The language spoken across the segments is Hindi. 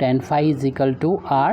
tan phi is equal to r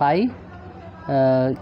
phi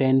10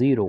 0،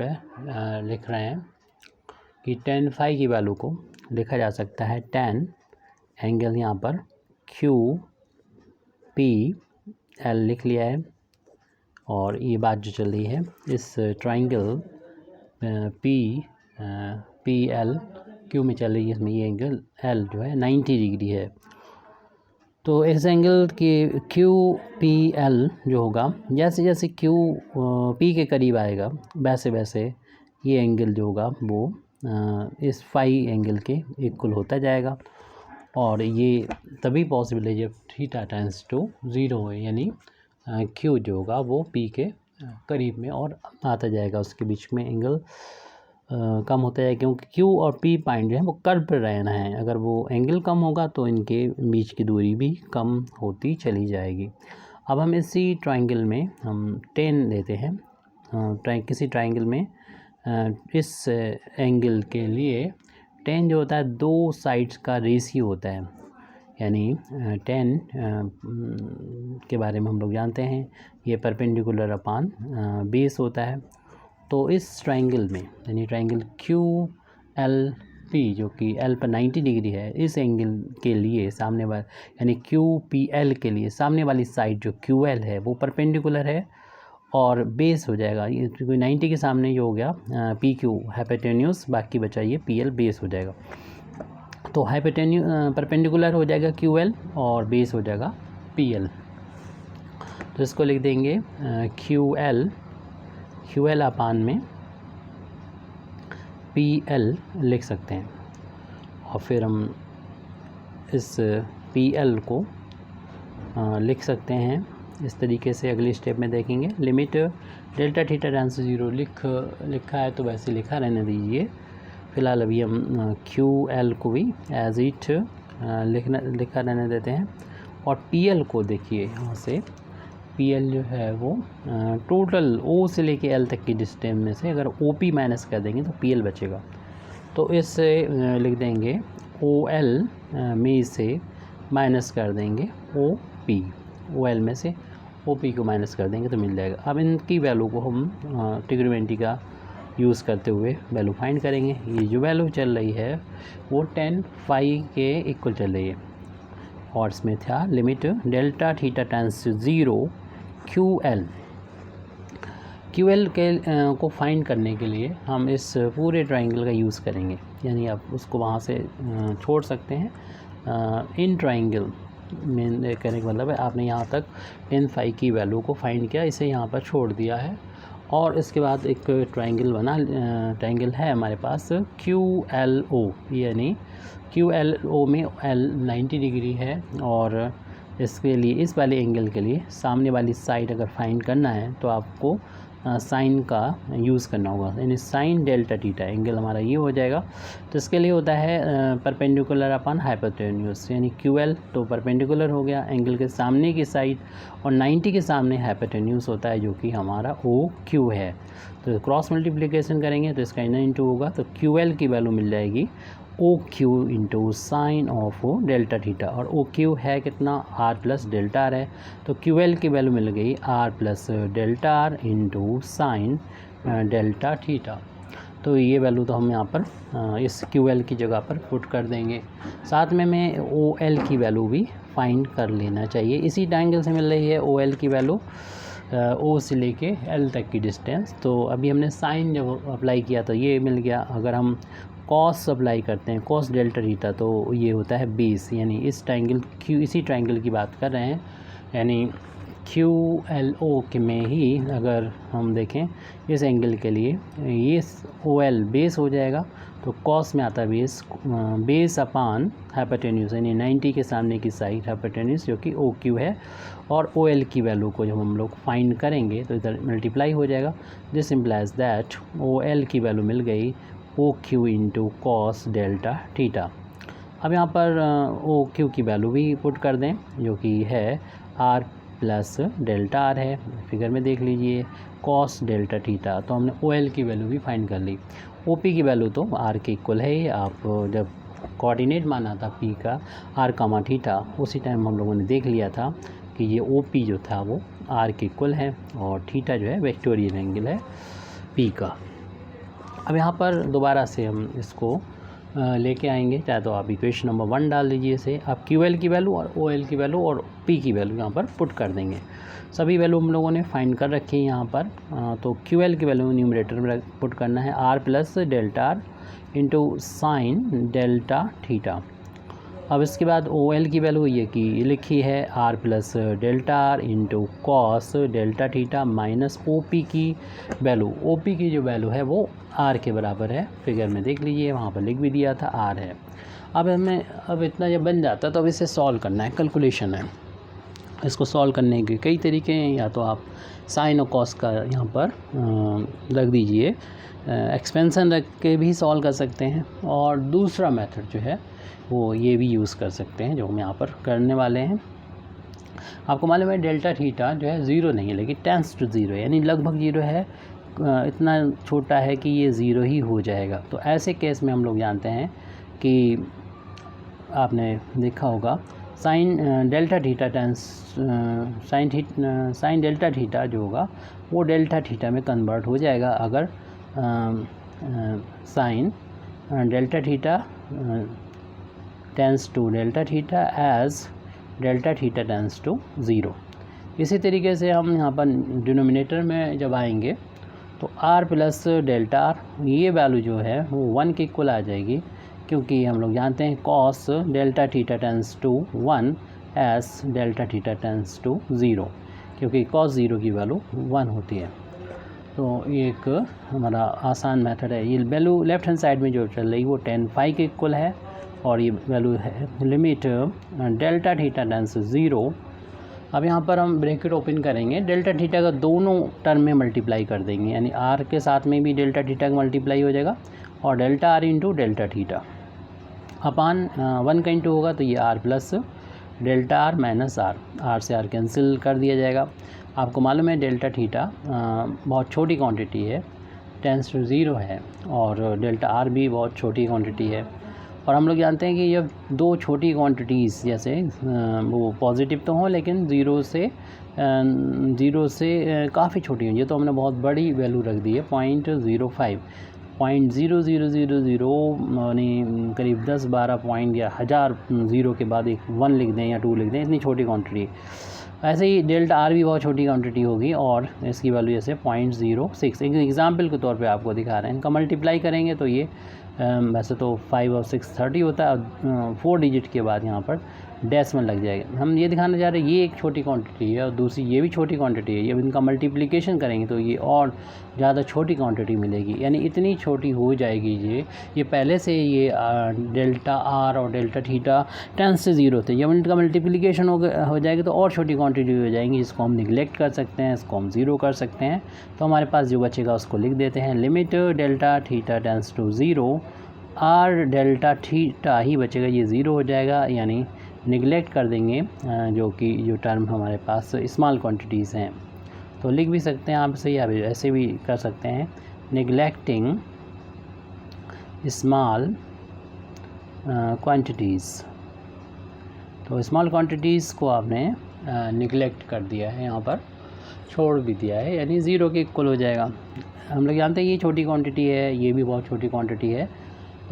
पे लिख रहे हैं कि tan phi की वैल्यू को लिखा जा सकता है tan एंगल यहाँ पर क्यू पी एल लिख लिया है। और ये बात जो चल रही है इस ट्राइंगल पी एल क्यू में चल रही है, इसमें ये एंगल एल जो है 90 डिग्री है। तो इस एंगल के क्यू पी एल जो होगा, जैसे जैसे क्यू पी के करीब आएगा वैसे वैसे ये एंगल जो होगा वो इस फाई एंगल के इक्वल होता जाएगा। और ये तभी पॉसिबल है जब थीटा टेंड्स टू 0 हो, यानी क्यू जो होगा वो पी के करीब में और आता जाएगा, उसके बीच में एंगल कम होता है, क्योंकि क्यू और पी पॉइंट जो है वो कर्व पर रहना है। अगर वो एंगल कम होगा तो इनके बीच की दूरी भी कम होती चली जाएगी। अब हम इसी ट्राइंगल में हम 10 लेते हैं। किसी ट्राइंगल में इस एंगल के लिए 10 जो होता है दो साइड्स का रेशियो होता है, यानी 10 के बारे में हम लोग जानते हैं, ये परपेंडिकुलर अपान बेस होता है। तो इस ट्राइंगल में यानी ट्राइंगल क्यू एल पी जो कि एल पर 90 डिग्री है, इस एंगल के लिए सामने वाला यानी क्यू पी एल के लिए सामने वाली साइड जो क्यू एल है वो परपेंडिकुलर है और बेस हो जाएगा। ये 90 के सामने जो हो गया पी क्यू हाइपोटेन्यूस, बाकी बचा ये पी एल बेस हो जाएगा। तो परपेंडिकुलर हो जाएगा क्यू एल और बेस हो जाएगा पी एल। तो इसको लिख देंगे क्यू एल अपान में पी एल लिख सकते हैं। और फिर हम इस पी एल को लिख सकते हैं इस तरीके से, अगली स्टेप में देखेंगे। Limit delta theta tends to 0 लिखा है तो वैसे लिखा रहने दीजिए। फ़िलहाल अभी हम क्यू एल को भी एज इट लिखा रहने देते हैं। और पी एल को देखिए, यहाँ से पी एल जो है वो टोटल ओ से लेके एल तक की डिस्टेंस में से अगर ओ पी माइनस कर देंगे तो पी एल बचेगा। तो इससे लिख देंगे ओ एल में से माइनस कर देंगे ओ पी, ओ एल में से ओ पी को माइनस कर देंगे तो मिल जाएगा। अब इनकी वैल्यू को हम ट्रिग्नोमेट्री का यूज़ करते हुए वैल्यू फाइंड करेंगे। ये जो वैल्यू चल रही है वो tan phi के इक्वल चल रही है और इसमें था limit delta theta tends to 0 Q L को फाइंड करने के लिए हम इस पूरे ट्राइंगल का यूज़ करेंगे, यानी आप उसको वहाँ से छोड़ सकते हैं। इन ट्राइंगल में कहने का मतलब है आपने यहाँ तक tan phi की वैल्यू को फाइंड किया, इसे यहाँ पर छोड़ दिया है और इसके बाद एक ट्राइंगल है हमारे पास क्यू एल ओ, यानी क्यू एल ओ में एल 90 डिग्री है और इसके लिए इस वाले एंगल के लिए सामने वाली साइड अगर फाइंड करना है तो आपको साइन का यूज़ करना होगा, यानी साइन डेल्टा थीटा एंगल हमारा ये हो जाएगा। तो इसके लिए होता है परपेंडिकुलर अपन हाइपोटेन्यूस, यानी क्यू एल तो परपेंडिकुलर हो गया एंगल के सामने की साइड और 90 के सामने हाइपोटेन्यूस होता है जो कि हमारा ओ क्यू है। तो क्रॉस मल्टीप्लिकेशन करेंगे तो इसका इनर इंटू होगा, तो क्यू एल की वैल्यू मिल जाएगी O Q into sine of delta theta, और ओ क्यू है कितना आर प्लस डेल्टा आर है, तो क्यू एल की वैल्यू मिल गई R plus delta R into sine delta theta. तो ये वैल्यू तो हम यहाँ पर इस क्यू एल की जगह पर पुट कर देंगे। साथ में हमें ओ एल की वैल्यू भी फाइंड कर लेना चाहिए, इसी ट्रायंगल से मिल रही है ओ एल की वैल्यू ओ से लेके एल तक की डिस्टेंस। तो अभी हमने साइन जब अप्लाई किया तो ये मिल गया, अगर हम कॉस अप्लाई करते हैं कॉस डेल्टा थीटा तो ये होता है बेस, यानी इस ट्रायंगल क्यू इसी ट्रायंगल की बात कर रहे हैं, यानी क्यू एल ओ के में ही अगर हम देखें इस एंगल के लिए ये ओ एल बेस हो जाएगा, तो कॉस में आता है बेस अपान हाइपोटेन्यूस, यानी 90 के सामने की साइड हाइपोटेन्यूस जो कि ओ क्यू है, और ओ एल की वैल्यू को जब हम लोग फाइंड करेंगे तो इधर मल्टीप्लाई हो जाएगा। This implies that O L की वैल्यू मिल गई O Q into cos delta theta. अब यहाँ पर ओ क्यू की वैल्यू भी पुट कर दें जो कि है आर प्लस डेल्टा आर है, फिगर में देख लीजिए कॉस डेल्टा थीटा। तो हमने ओ एल की वैल्यू भी फाइंड कर ली। ओ पी की वैल्यू तो आर के इक्वल है, आप जब कोऑर्डिनेट माना था पी का आर कामा थीटा उसी टाइम हम लोगों ने देख लिया था कि ये ओ पी जो था वो आर के इक्वल है और थीटा जो है वेक्टोरियल एंगल है पी का। अब यहाँ पर दोबारा से हम इसको लेके आएंगे, चाहे तो आप इक्वेशन नंबर 1 डाल दीजिए इसे, आप क्यू एल की वैल्यू और ओ एल की वैल्यू और पी की वैल्यू यहाँ पर पुट कर देंगे। सभी वैल्यू हम लोगों ने फाइंड कर रखी है यहाँ पर। तो क्यू एल की वैल्यू न्यूमरेटर में पुट करना है R plus delta R into sine delta theta. अब इसके बाद ओ एल की वैल्यू ये कि लिखी है R plus delta R into cos delta theta minus O P की वैल्यू, ओ पी की जो वैल्यू है वो आर के बराबर है, फिगर में देख लीजिए वहाँ पर लिख भी दिया था आर है। अब इतना जब बन जाता है तो अब इसे सॉल्व करना है, कैलकुलेशन है। इसको सॉल्व करने के कई तरीके हैं, या तो आप साइन और कॉस का यहाँ पर रख दीजिए, एक्सपेंशन रख के भी सॉल्व कर सकते हैं, और दूसरा मेथड जो है वो ये भी यूज़ कर सकते हैं जो हम यहाँ पर करने वाले हैं। आपको मालूम है डेल्टा थीटा जो है ज़ीरो नहीं है लेकिन टेंस टू ज़ीरो, यानी लगभग ज़ीरो है, इतना छोटा है कि ये ज़ीरो ही हो जाएगा। तो ऐसे केस में हम लोग जानते हैं कि आपने देखा होगा sign delta theta tense sign delta theta जो होगा वो डेल्टा थीटा में कन्वर्ट हो जाएगा अगर sine delta theta tends to delta theta as delta theta tends to zero. इसी तरीके से हम यहाँ पर डिनोमिनेटर में जब आएंगे तो r प्लस डेल्टा आर ये वैल्यू जो है वो 1 के इक्वल आ जाएगी, क्योंकि हम लोग जानते हैं cos delta theta tends to 1 as delta theta tends to zero, क्योंकि कॉस ज़ीरो की वैल्यू 1 होती है। तो ये एक हमारा आसान मेथड है। ये वैल्यू लेफ्ट हैंड साइड में जो चल रही है वो tan phi के इक्वल है, और ये वैल्यू है limit delta theta tense zero. अब यहाँ पर हम ब्रैकेट ओपन करेंगे, डेल्टा थीटा का दोनों टर्म में मल्टीप्लाई कर देंगे, यानी आर के साथ में भी डेल्टा थीटा का मल्टीप्लाई हो जाएगा और delta R into delta theta upon 1 का इंटू होगा तो ये R plus delta R minus R से आर कैंसिल कर दिया जाएगा। आपको मालूम है डेल्टा थीटा बहुत छोटी क्वांटिटी है, टेंस टू ज़ीरो है, और डेल्टा आर भी बहुत छोटी क्वांटिटी है। और हम लोग जानते हैं कि ये दो छोटी क्वांटिटीज़ जैसे वो पॉजिटिव तो हों लेकिन ज़ीरो से काफ़ी छोटी हों, ये तो हमने बहुत बड़ी वैल्यू रख दी है 0.05, 0.0000 यानी करीब 10-12 पॉइंट या 1000 ज़ीरो के बाद एक 1 लिख दें या 2 लिख दें, इतनी छोटी क्वांटिटी। ऐसे ही डेल्टा आर भी बहुत छोटी क्वांटिटी होगी और इसकी वैल्यू जैसे 0.06, एक एग्जाम्पल के तौर पे आपको दिखा रहे हैं। इनका मल्टीप्लाई करेंगे तो ये वैसे तो 5 और 6 30 होता है, 4 डिजिट के बाद यहाँ पर डेसिमल लग जाएगा। हम ये दिखाना चाह रहे हैं ये एक छोटी क्वांटिटी है और दूसरी ये भी छोटी क्वांटिटी है। जब इनका मल्टीप्लिकेशन करेंगे तो ये और ज़्यादा छोटी क्वांटिटी मिलेगी, यानी इतनी छोटी हो जाएगी ये पहले से ये डेल्टा आर और डेल्टा थीटा टेंस से ज़ीरो थे। जब इनका मल्टीप्लिकेशन हो जाएगी तो और छोटी क्वांटिटी हो जाएंगी, जिसको हम निगलेक्ट कर सकते हैं, इसको हम ज़ीरो कर सकते हैं। तो हमारे पास जो बचेगा उसको लिख देते हैं, limit delta theta tends to zero, r delta theta ही बचेगा, ये ज़ीरो हो जाएगा, यानी निगलेक्ट कर देंगे जो टर्म हमारे पास स्मॉल क्वांटिटीज़ हैं। तो लिख भी सकते हैं आप इसे, या ऐसे भी कर सकते हैं, निगलेक्टिंग स्मॉल क्वांटिटीज़। तो स्मॉल क्वांटिटीज़ को आपने निगलेक्ट कर दिया है, यहाँ पर छोड़ भी दिया है, यानी ज़ीरो के इक्वल हो जाएगा। हम लोग जानते हैं ये छोटी क्वांटिटी है, ये भी बहुत छोटी क्वांटिटी है,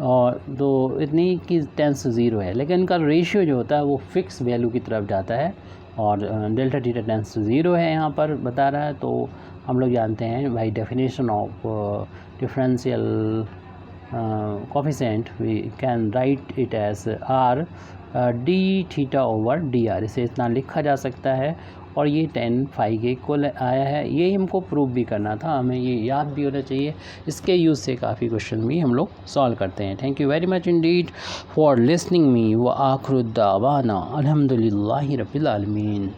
और तो इतनी कि टेंस ज़ीरो है, लेकिन इनका रेशियो जो होता है वो फिक्स वैल्यू की तरफ जाता है, और डेल्टा थीटा टेंस ज़ीरो है यहाँ पर बता रहा है। तो हम लोग जानते हैं by definition of differential coefficient we can write it as R D theta over D R, इसे इतना लिखा जा सकता है, और ये tan phi के इक्वल आया है। ये हमको प्रूव भी करना था, हमें ये याद भी होना चाहिए, इसके यूज़ से काफ़ी क्वेश्चन भी हम लोग सॉल्व करते हैं। Thank you very much Indeed for listening me व आखिर दावाना अल्हम्दुलिल्लाहि रब्बिल आलमीन।